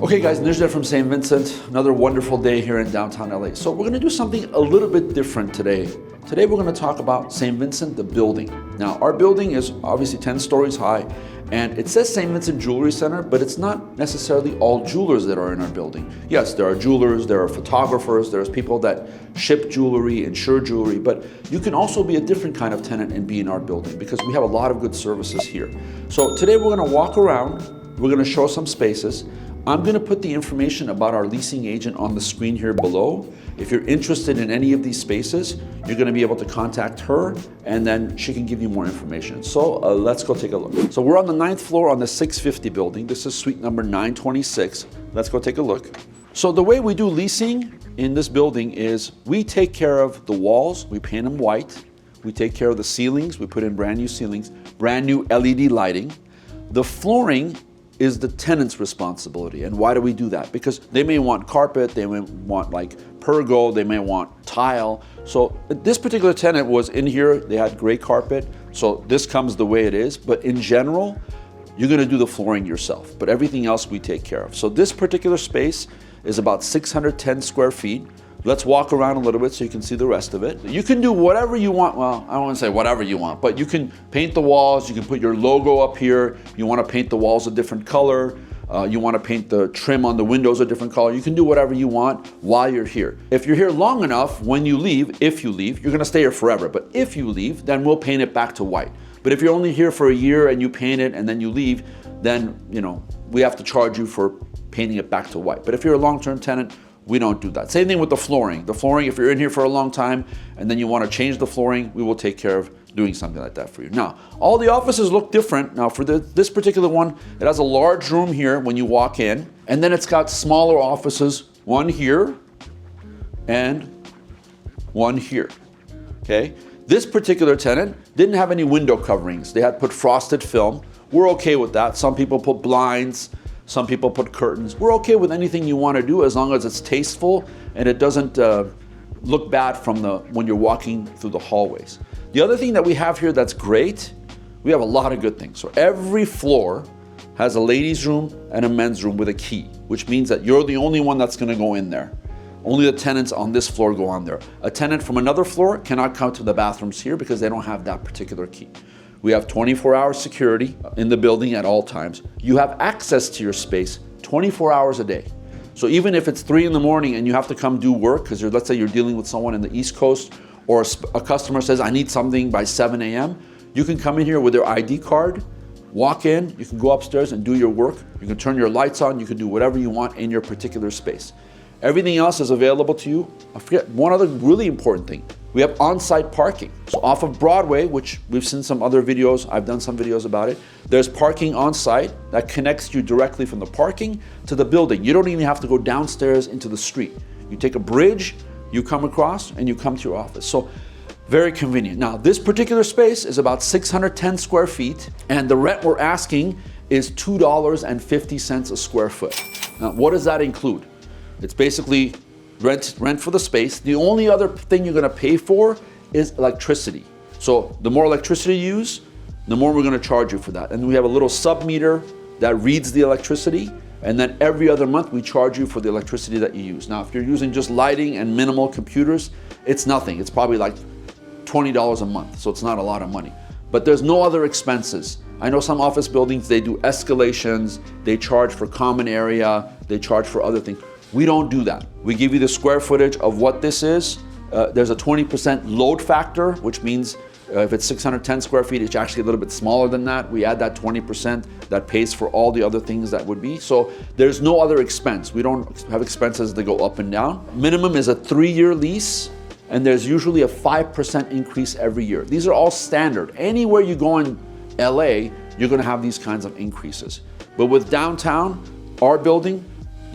Okay guys, Nijda from St. Vincent. Another wonderful day here in downtown LA. So we're gonna do something a little bit different today. Today we're gonna talk about St. Vincent, the building. Now our building is obviously 10 stories high and it says St. Vincent Jewelry Center, but it's not necessarily all jewelers that are in our building. Yes, there are jewelers, there are photographers, there's people that ship jewelry, insure jewelry, but you can also be a different kind of tenant and be in our building because we have a lot of good services here. So today we're gonna walk around, we're gonna show some spaces. I'm gonna put the information about our leasing agent on the screen here below. If you're interested in any of these spaces, you're gonna be able to contact her and then she can give you more information. So let's go take a look. So we're on the 9th floor on the 650 building. This is suite number 926. Let's go take a look. So the way we do leasing in this building is we take care of the walls, we paint them white. We take care of the ceilings, we put in brand new ceilings, brand new LED lighting. The flooring is the tenant's responsibility. And why do we do that? Because they may want carpet, they may want like pergo, they may want tile. So this particular tenant was in here, they had gray carpet, so this comes the way it is. But in general, you're gonna do the flooring yourself, but everything else we take care of. So this particular space is about 610 square feet. Let's walk around a little bit so you can see the rest of it. You can do whatever you want. Well, I don't want to say whatever you want, but you can paint the walls, you can put your logo up here. You want to paint the walls a different color. You want to paint the trim on the windows a different color. You can do whatever you want while you're here. If you're here long enough, when you leave, if you leave, you're going to stay here forever. But if you leave, then we'll paint it back to white. But if you're only here for a year and you paint it and then you leave, then, you know, we have to charge you for painting it back to white. But if you're a long-term tenant, we don't do that. Same thing with the flooring. The flooring, if you're in here for a long time and then you want to change the flooring, we will take care of doing something like that for you. Now, all the offices look different. Now, for this particular one, it has a large room here when you walk in, and then it's got smaller offices, one here and one here, okay? This particular tenant didn't have any window coverings. They had put frosted film. We're okay with that. Some people put blinds. Some people put curtains. We're okay with anything you want to do as long as it's tasteful and it doesn't look bad from when you're walking through the hallways. The other thing that we have here that's great, we have a lot of good things. So every floor has a ladies' room and a men's room with a key, which means that you're the only one that's going to go in there. Only the tenants on this floor go on there. A tenant from another floor cannot come to the bathrooms here because they don't have that particular key. We have 24-hour security in the building at all times. You have access to your space 24 hours a day. So even if it's 3 in the morning and you have to come do work, because let's say you're dealing with someone in the East Coast, or a customer says, I need something by 7 a.m., you can come in here with your ID card, walk in, you can go upstairs and do your work. You can turn your lights on, you can do whatever you want in your particular space. Everything else is available to you. I forget one other really important thing. We have on-site parking. So off of Broadway, which we've seen some other videos, I've done some videos about it, there's parking on-site that connects you directly from the parking to the building. You don't even have to go downstairs into the street. You take a bridge, you come across, and you come to your office. So very convenient. Now, this particular space is about 610 square feet, and the rent we're asking is $2.50 a square foot. Now, what does that include? It's basically rent for the space. The only other thing you're gonna pay for is electricity. So the more electricity you use, the more we're gonna charge you for that. And we have a little sub meter that reads the electricity, and then every other month we charge you for the electricity that you use. Now, if you're using just lighting and minimal computers, it's nothing. It's probably like $20 a month, so it's not a lot of money. But there's no other expenses. I know some office buildings, they do escalations, they charge for common area, they charge for other things. We don't do that. We give you the square footage of what this is. There's a 20% load factor, which means if it's 610 square feet, it's actually a little bit smaller than that. We add that 20% that pays for all the other things that would be. So there's no other expense. We don't have expenses that go up and down. Minimum is a 3-year lease, and there's usually a 5% increase every year. These are all standard. Anywhere you go in LA, you're gonna have these kinds of increases. But with downtown, our building,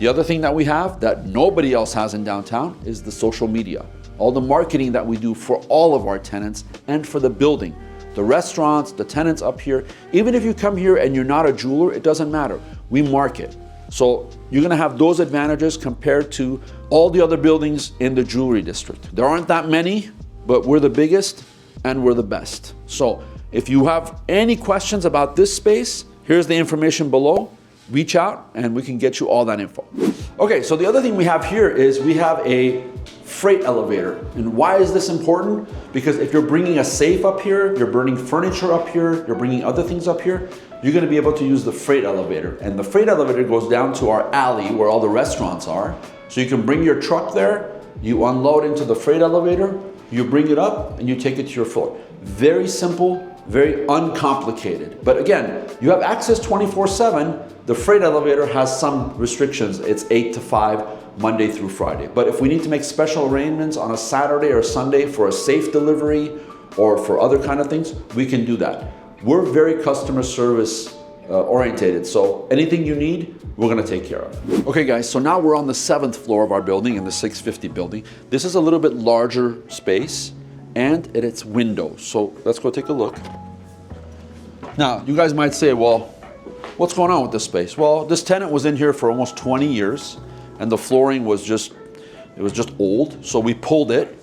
the other thing that we have that nobody else has in downtown is the social media. All the marketing that we do for all of our tenants and for the building. The restaurants, the tenants up here. Even if you come here and you're not a jeweler, it doesn't matter. We market. So you're gonna have those advantages compared to all the other buildings in the jewelry district. There aren't that many, but we're the biggest and we're the best. So if you have any questions about this space, here's the information below. reach out and we can get you all that info. Okay, so the other thing we have here is we have a freight elevator. And why is this important? Because if you're bringing a safe up here, you're bringing furniture up here, you're bringing other things up here, you're gonna be able to use the freight elevator. And the freight elevator goes down to our alley where all the restaurants are. So you can bring your truck there, you unload into the freight elevator, you bring it up and you take it to your floor. Very simple, very uncomplicated. But again, you have access 24/7. The freight elevator has some restrictions. It's 8 to 5, Monday through Friday. But if we need to make special arrangements on a Saturday or Sunday for a safe delivery or for other kind of things, we can do that. We're very customer service orientated. So anything you need, we're gonna take care of. Okay guys, so now we're on the 7th floor of our building in the 650 building. This is a little bit larger space and it's windows. So let's go take a look. Now, you guys might say, well, what's going on with this space? Well, this tenant was in here for almost 20 years and the flooring was just old. So we pulled it.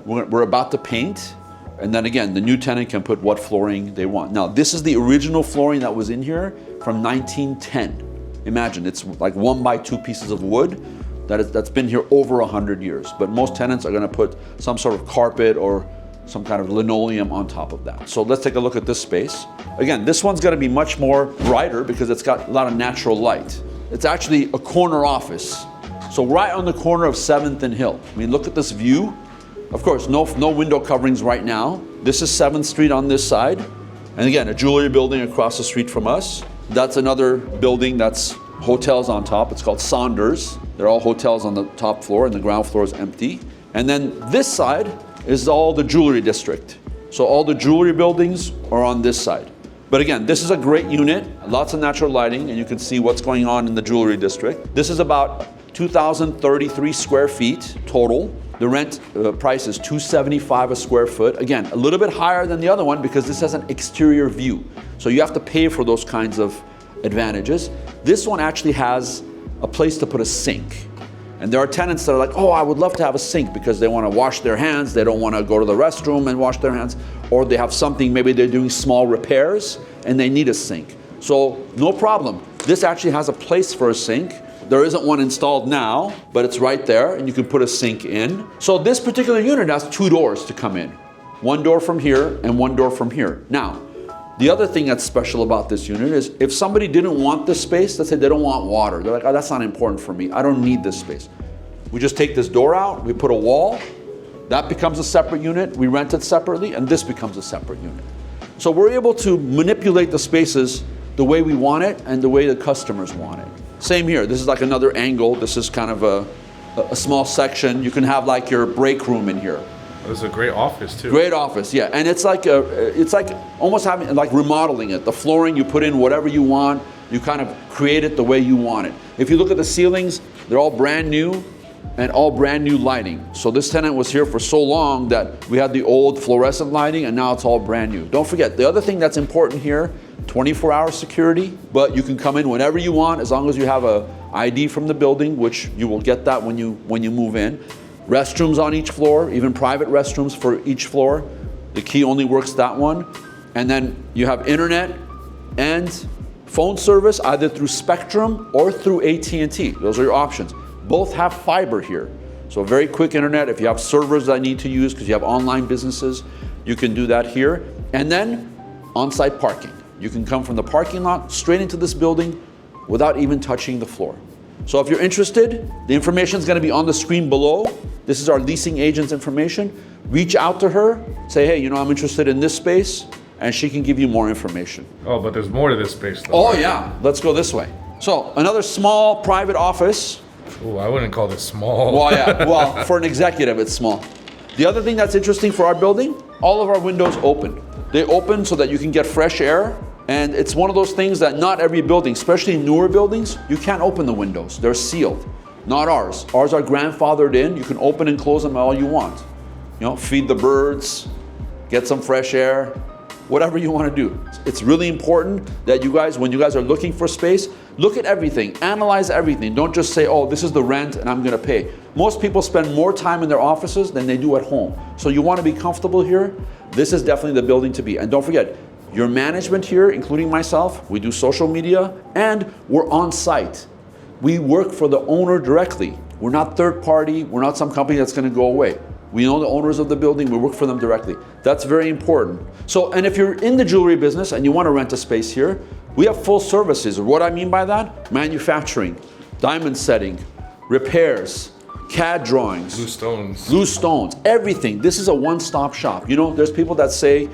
We're about to paint. And then again, the new tenant can put what flooring they want. Now, this is the original flooring that was in here from 1910. Imagine, it's like 1x2 pieces of wood that's been here over 100 years. But most tenants are gonna put some sort of carpet or some kind of linoleum on top of that. So let's take a look at this space. Again, this one's gonna be much more brighter because it's got a lot of natural light. It's actually a corner office. So right on the corner of 7th and Hill. I mean, look at this view. Of course, no window coverings right now. This is 7th Street on this side. And again, a jewelry building across the street from us. That's another building that's hotels on top. It's called Saunders. They're all hotels on the top floor and the ground floor is empty. And then this side is all the jewelry district. So all the jewelry buildings are on this side. But again, this is a great unit, lots of natural lighting, and you can see what's going on in the jewelry district. This is about 2,033 square feet total. The rent price is $275 a square foot. Again, a little bit higher than the other one because this has an exterior view. So you have to pay for those kinds of advantages. This one actually has a place to put a sink. And there are tenants that are like, oh, I would love to have a sink because they want to wash their hands. They don't want to go to the restroom and wash their hands. Or they have something, maybe they're doing small repairs and they need a sink. So no problem. This actually has a place for a sink. There isn't one installed now, but it's right there and you can put a sink in. So this particular unit has 2 doors to come in. One door from here and one door from here. Now, the other thing that's special about this unit is if somebody didn't want this space, let's say they don't want water. They're like, oh, that's not important for me. I don't need this space. We just take this door out, we put a wall, that becomes a separate unit, we rent it separately, and this becomes a separate unit. So we're able to manipulate the spaces the way we want it and the way the customers want it. Same here, this is like another angle. This is kind of a small section. You can have like your break room in here. This is a great office too. Great office, yeah. And it's like almost having like remodeling it. The flooring, you put in whatever you want. You kind of create it the way you want it. If you look at the ceilings, they're all brand new and all brand new lighting. So this tenant was here for so long that we had the old fluorescent lighting and now it's all brand new. Don't forget, the other thing that's important here, 24-hour security, but you can come in whenever you want as long as you have a ID from the building, which you will get that when you move in. Restrooms on each floor, even private restrooms for each floor. The key only works that one. And then you have internet and phone service either through Spectrum or through AT&T. Those are your options. Both have fiber here. So very quick internet. If you have servers that need to use because you have online businesses, you can do that here. And then on-site parking. You can come from the parking lot straight into this building without even touching the floor. So if you're interested, the information is going to be on the screen below. This is our leasing agent's information. Reach out to her, say, hey, I'm interested in this space, and she can give you more information. Oh, but there's more to this space though. Oh yeah, let's go this way. So another small private office. Oh, I wouldn't call this small. Well, yeah, well, for an executive, it's small. The other thing that's interesting for our building, all of our windows open. They open so that you can get fresh air. And it's one of those things that not every building, especially newer buildings, you can't open the windows. They're sealed. Not ours. Ours are grandfathered in. You can open and close them all you want. Feed the birds, get some fresh air, whatever you want to do. It's really important that you guys, when you guys are looking for space, look at everything, analyze everything. Don't just say, oh, this is the rent and I'm going to pay. Most people spend more time in their offices than they do at home. So you want to be comfortable here. This is definitely the building to be. And don't forget, Your management here, including myself, we do social media, and we're on site. We work for the owner directly. We're not third party, we're not some company that's gonna go away. We know the owners of the building, we work for them directly. That's very important. So, and if you're in the jewelry business and you wanna rent a space here, we have full services. What I mean by that? Manufacturing, diamond setting, repairs, CAD drawings. Loose stones, everything. This is a one-stop shop. You know, there's people that say,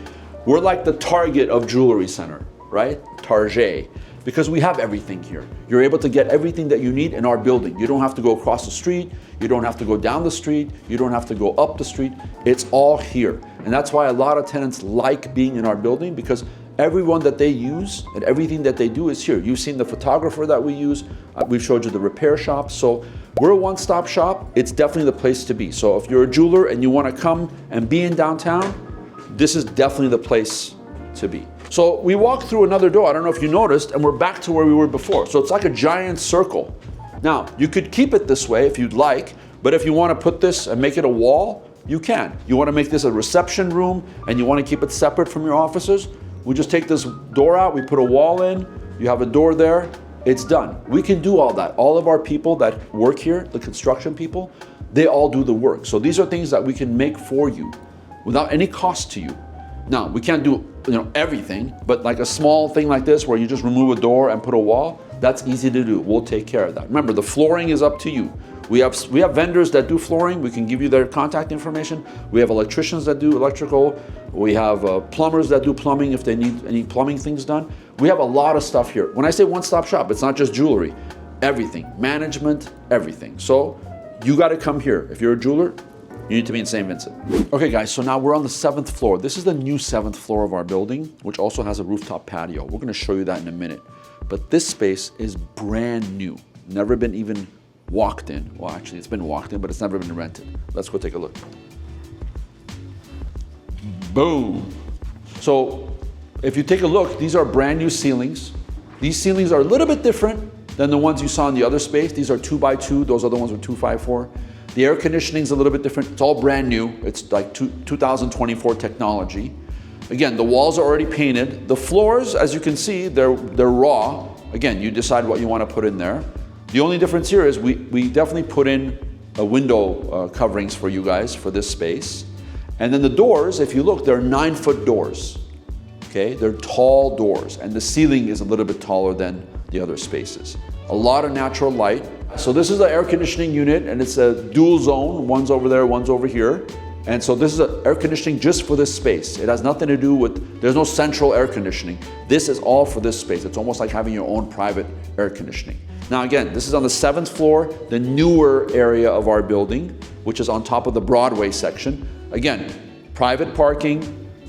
we're like the Target of jewelry center, right? Target. Because we have everything here. You're able to get everything that you need in our building. You don't have to go across the street. You don't have to go down the street. You don't have to go up the street. It's all here. And that's why a lot of tenants like being in our building, because everyone that they use and everything that they do is here. You've seen the photographer that we use. We've showed you the repair shop. So we're a one-stop shop. It's definitely the place to be. So if you're a jeweler and you want to come and be in downtown, this is definitely the place to be. So we walked through another door, I don't know if you noticed, and we're back to where we were before. So it's like a giant circle. Now, you could keep it this way if you'd like, but if you want to put this and make it a wall, you can. You want to make this a reception room and you want to keep it separate from your offices, we just take this door out, we put a wall in, you have a door there, it's done. We can do all that. All of our people that work here, the construction people, they all do the work. So these are things that we can make for you without any cost to you. Now, we can't do everything, but like a small thing like this where you just remove a door and put a wall, that's easy to do. We'll take care of that. Remember, the flooring is up to you. We have vendors that do flooring. We can give you their contact information. We have electricians that do electrical. We have plumbers that do plumbing if they need any plumbing things done. We have a lot of stuff here. When I say one-stop shop, it's not just jewelry. Everything, management, everything. So you got to come here. If you're a jeweler, you need to be in St. Vincent. Okay guys, so now we're on the 7th floor. This is the new 7th floor of our building, which also has a rooftop patio. We're gonna show you that in a minute. But this space is brand new. Never been even walked in. Well, actually it's been walked in, but it's never been rented. Let's go take a look. Boom. So if you take a look, these are brand new ceilings. These ceilings are a little bit different than the ones you saw in the other space. These are 2x2, those other ones were 2x4. The air conditioning is a little bit different. It's all brand new. It's like 2024 technology. Again, the walls are already painted. The floors, as you can see, they're raw. Again, you decide what you want to put in there. The only difference here is we definitely put in a window coverings for you guys for this space. And then the doors, if you look, they're 9-foot doors. Okay, they're tall doors, and the ceiling is a little bit taller than the other spaces. A lot of natural light. So this is the air conditioning unit, and it's a dual zone. One's over there, one's over here. And so this is air conditioning just for this space. It has nothing to do with, there's no central air conditioning. This is all for this space. It's almost like having your own private air conditioning. Now again, this is on the 7th floor, the newer area of our building, which is on top of the Broadway section. Again, private parking,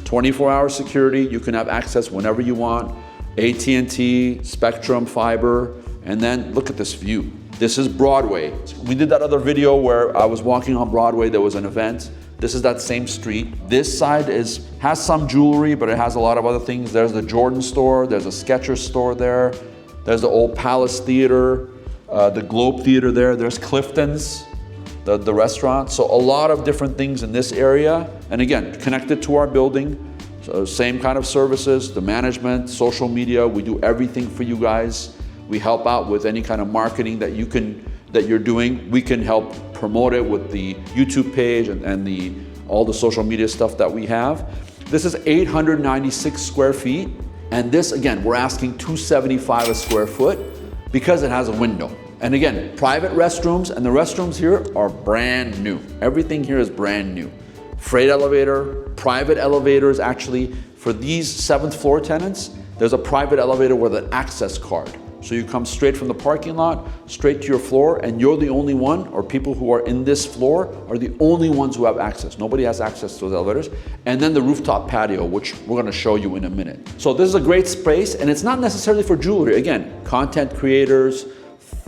24-hour security. You can have access whenever you want. AT&T, Spectrum, fiber, and then look at this view. This is Broadway. We did that other video where I was walking on Broadway, there was an event. This is that same street. This side has some jewelry, but it has a lot of other things. There's the Jordan store, there's a Skechers store there. There's the old Palace Theater, the Globe Theater there. There's Clifton's, the restaurant. So a lot of different things in this area. And again, connected to our building. So same kind of services, the management, social media, we do everything for you guys. We help out with any kind of marketing that you're doing. We can help promote it with the YouTube page and all the social media stuff that we have. This is 896 square feet. And this, again, we're asking $275 a square foot because it has a window. And again, private restrooms, and the restrooms here are brand new. Everything here is brand new. Freight elevator, private elevators. Actually, for these 7th floor tenants, there's a private elevator with an access card. So you come straight from the parking lot, straight to your floor, and you're the only one, or people who are in this floor are the only ones who have access. Nobody has access to those elevators. And then the rooftop patio, which we're gonna show you in a minute. So this is a great space, and it's not necessarily for jewelry. Again, content creators,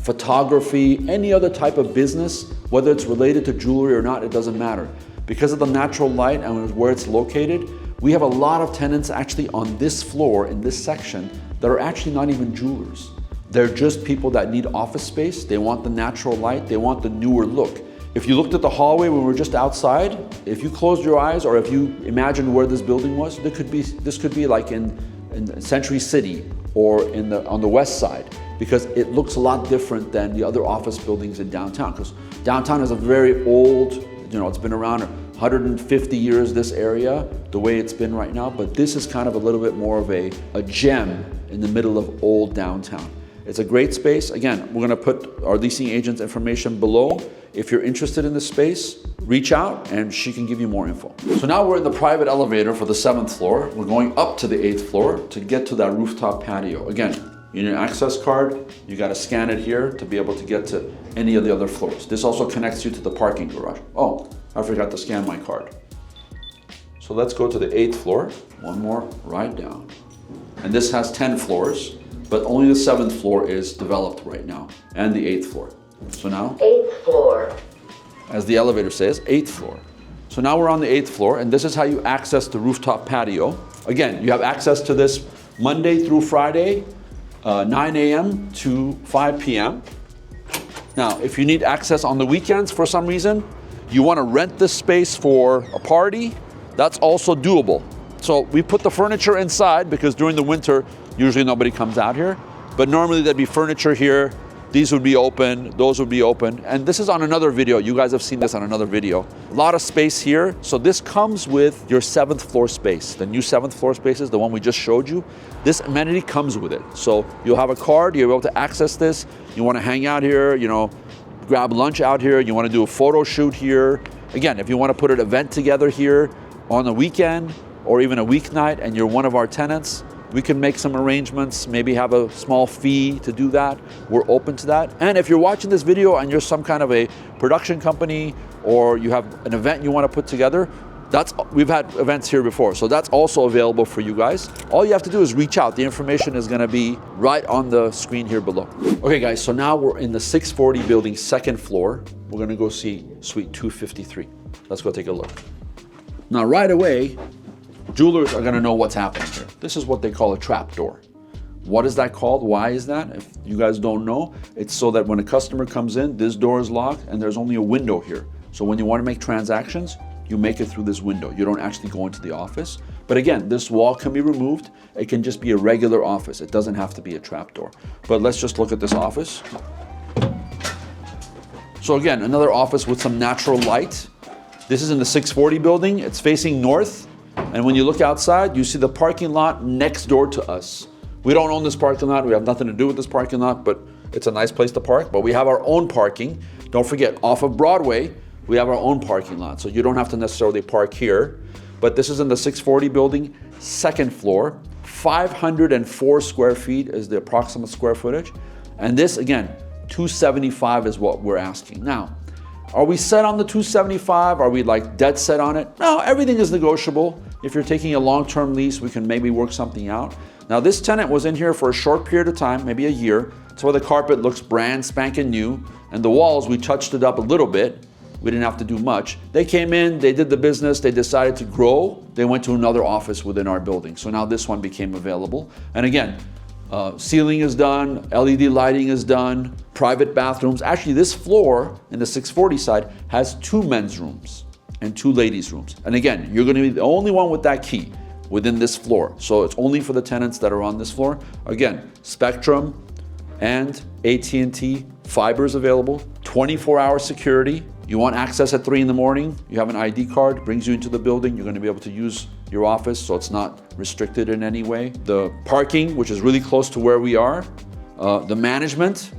photography, any other type of business, whether it's related to jewelry or not, it doesn't matter. Because of the natural light and where it's located, we have a lot of tenants actually on this floor, in this section, that are actually not even jewelers. They're just people that need office space. They want the natural light. They want the newer look. If you looked at the hallway when we were just outside, if you closed your eyes or if you imagined where this building was, this could be like in Century City or on the west side, because it looks a lot different than the other office buildings in downtown, because downtown is a very old, it's been around 150 years, this area, the way it's been right now, but this is kind of a little bit more of a gem in the middle of old downtown. It's a great space. Again, we're gonna put our leasing agent's information below. If you're interested in this space, reach out and she can give you more info. So now we're in the private elevator for the 7th floor. We're going up to the 8th floor to get to that rooftop patio. Again, you need an access card. You gotta scan it here to be able to get to any of the other floors. This also connects you to the parking garage. Oh, I forgot to scan my card. So let's go to the 8th floor. One more right down. And this has 10 floors, but only the 7th floor is developed right now, and the 8th floor. So now, 8th floor. as the elevator says, 8th floor. So now we're on the 8th floor, and this is how you access the rooftop patio. Again, you have access to this Monday through Friday, 9 a.m. to 5 p.m. Now, if you need access on the weekends for some reason, you want to rent this space for a party, that's also doable. So we put the furniture inside because during the winter, usually nobody comes out here, but normally there'd be furniture here. These would be open, those would be open. And this is on another video. You guys have seen this on another video. A lot of space here. So this comes with your 7th floor space. The new 7th floor space is the one we just showed you. This amenity comes with it. So you'll have a card, you'll be able to access this. You want to hang out here, grab lunch out here. You want to do a photo shoot here. Again, if you want to put an event together here on a weekend or even a weeknight and you're one of our tenants, we can make some arrangements, maybe have a small fee to do that. We're open to that. And if you're watching this video and you're some kind of a production company or you have an event you want to put together, we've had events here before, so that's also available for you guys. All you have to do is reach out. The information is gonna be right on the screen here below. Okay guys, so now we're in the 640 building, 2nd floor. We're gonna go see suite 253. Let's go take a look. Now right away, jewelers are gonna know what's happening here. This is what they call a trap door. What is that called? Why is that? If you guys don't know, it's so that when a customer comes in, this door is locked and there's only a window here. So when you want to make transactions, you make it through this window. You don't actually go into the office. But again, this wall can be removed. It can just be a regular office. It doesn't have to be a trap door. But let's just look at this office. So again, another office with some natural light. This is in the 640 building. It's facing north. And when you look outside, you see the parking lot next door to us. We don't own this parking lot. We have nothing to do with this parking lot, but it's a nice place to park. But we have our own parking. Don't forget, off of Broadway, we have our own parking lot. So you don't have to necessarily park here. But this is in the 640 building, 2nd floor. 504 square feet is the approximate square footage. And this, again, 275 is what we're asking. Now, are we set on the 275? Are we like dead set on it? No, everything is negotiable. If you're taking a long-term lease, we can maybe work something out. Now this tenant was in here for a short period of time, maybe a year. That's why the carpet looks brand spanking new. And the walls, we touched it up a little bit. We didn't have to do much. They came in, they did the business, they decided to grow. They went to another office within our building. So now this one became available. And again, ceiling is done, LED lighting is done, private bathrooms. Actually, this floor in the 640 side has 2 men's rooms and 2 ladies' rooms. And again, you're gonna be the only one with that key within this floor. So it's only for the tenants that are on this floor. Again, Spectrum and AT&T fibers available, 24-hour security. You want access at 3 in the morning, you have an ID card, brings you into the building, you're gonna be able to use your office, so it's not restricted in any way. The parking, which is really close to where we are, the management,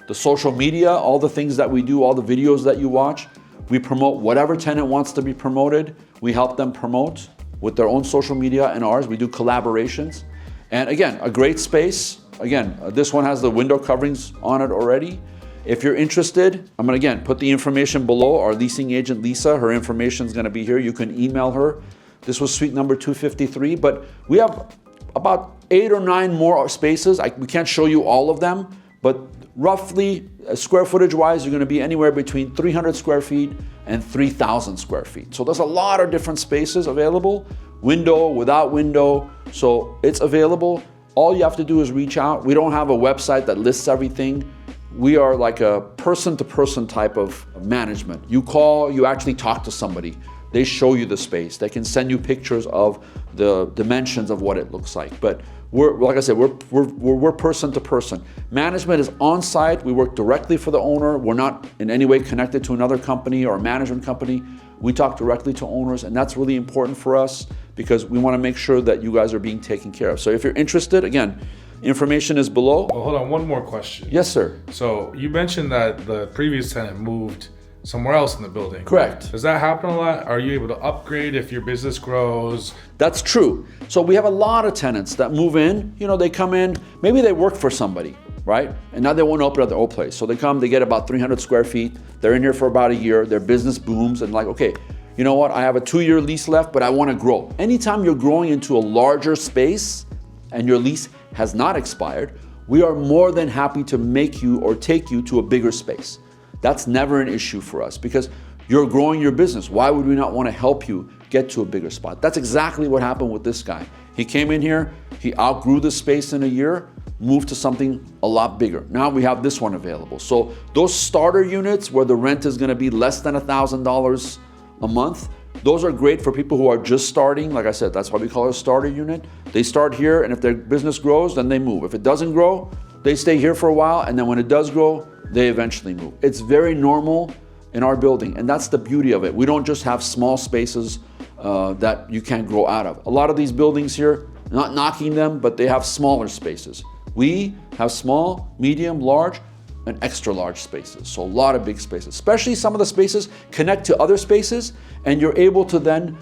the social media, all the things that we do, all the videos that you watch, we promote whatever tenant wants to be promoted, we help them promote with their own social media and ours. We do collaborations. And again, a great space. Again, this one has the window coverings on it already. If you're interested, I'm gonna again put the information below. Our leasing agent, Lisa, her information is gonna be here. You can email her. This was suite number 253, but we have about 8 or 9 more spaces. We can't show you all of them, but roughly square footage wise, you're gonna be anywhere between 300 square feet and 3,000 square feet. So there's a lot of different spaces available, window, without window, so it's available. All you have to do is reach out. We don't have a website that lists everything. we are like a person-to-person type of management. You call, you actually talk to somebody. They show you the space. They can send you pictures of the dimensions of what it looks like. But we're, like I said, we're person to person. Management is on site. We work directly for the owner. We're not in any way connected to another company or a management company. We talk directly to owners, and that's really important for us because we want to make sure that you guys are being taken care of. So if you're interested, again, information is below. Well, hold on, one more question. Yes, sir. So you mentioned that the previous tenant moved somewhere else in the building. Correct. Does that happen a lot? Are you able to upgrade if your business grows? That's true. So we have a lot of tenants that move in, you know, they come in, maybe they work for somebody, right? And now they want to open up their old place. So they come, they get about 300 square feet. They're in here for about a year. Their business booms and like, okay, you know what? I have a 2-year lease left, but I want to grow. Anytime you're growing into a larger space and your lease has not expired, we are more than happy to make you or take you to a bigger space. That's never an issue for us because you're growing your business. Why would we not want to help you get to a bigger spot? That's exactly what happened with this guy. He came in here, he outgrew the space in a year, moved to something a lot bigger. Now we have this one available. So those starter units where the rent is going to be less than $1,000 a month, those are great for people who are just starting. Like I said, that's why we call it a starter unit. They start here, and if their business grows, then they move. If it doesn't grow, they stay here for a while, and then when it does grow, they eventually move. It's very normal in our building, and that's the beauty of it. We don't just have small spaces that you can't grow out of. A lot of these buildings here, not knocking them, but they have smaller spaces. We have small, medium, large, and extra large spaces. So a lot of big spaces, especially some of the spaces connect to other spaces, and you're able to then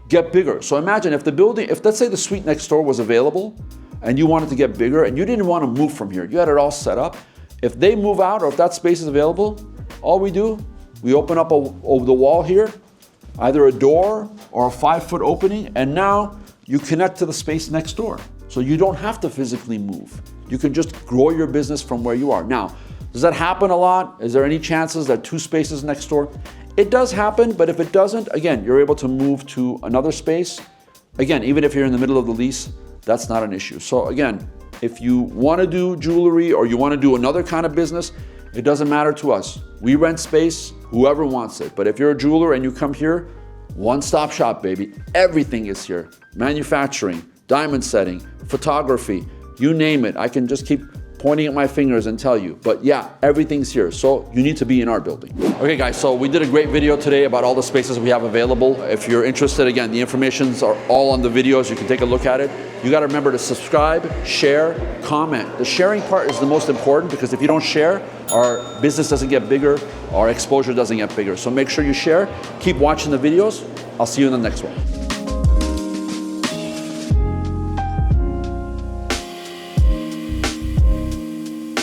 get bigger. So imagine if the building, if let's say the suite next door was available, and you wanted to get bigger, and you didn't want to move from here, you had it all set up. If they move out or if that space is available, all we do, we open up over the wall here, either a door or a 5-foot opening, and now you connect to the space next door. So you don't have to physically move. You can just grow your business from where you are. Now, does that happen a lot? Is there any chances that 2 spaces next door? It does happen, but if it doesn't, again, you're able to move to another space. Again, even if you're in the middle of the lease, that's not an issue. So again, if you want to do jewelry or you want to do another kind of business, it doesn't matter to us. We rent space, whoever wants it. But if you're a jeweler and you come here, one-stop shop, baby. Everything is here. Manufacturing, diamond setting, photography, you name it. I can just keep pointing at my fingers and tell you. But yeah, everything's here. So you need to be in our building. Okay guys, so we did a great video today about all the spaces we have available. If you're interested, again, the informations are all on the videos. You can take a look at it. You got to remember to subscribe, share, comment. The sharing part is the most important because if you don't share, our business doesn't get bigger, our exposure doesn't get bigger. So make sure you share, keep watching the videos. I'll see you in the next one.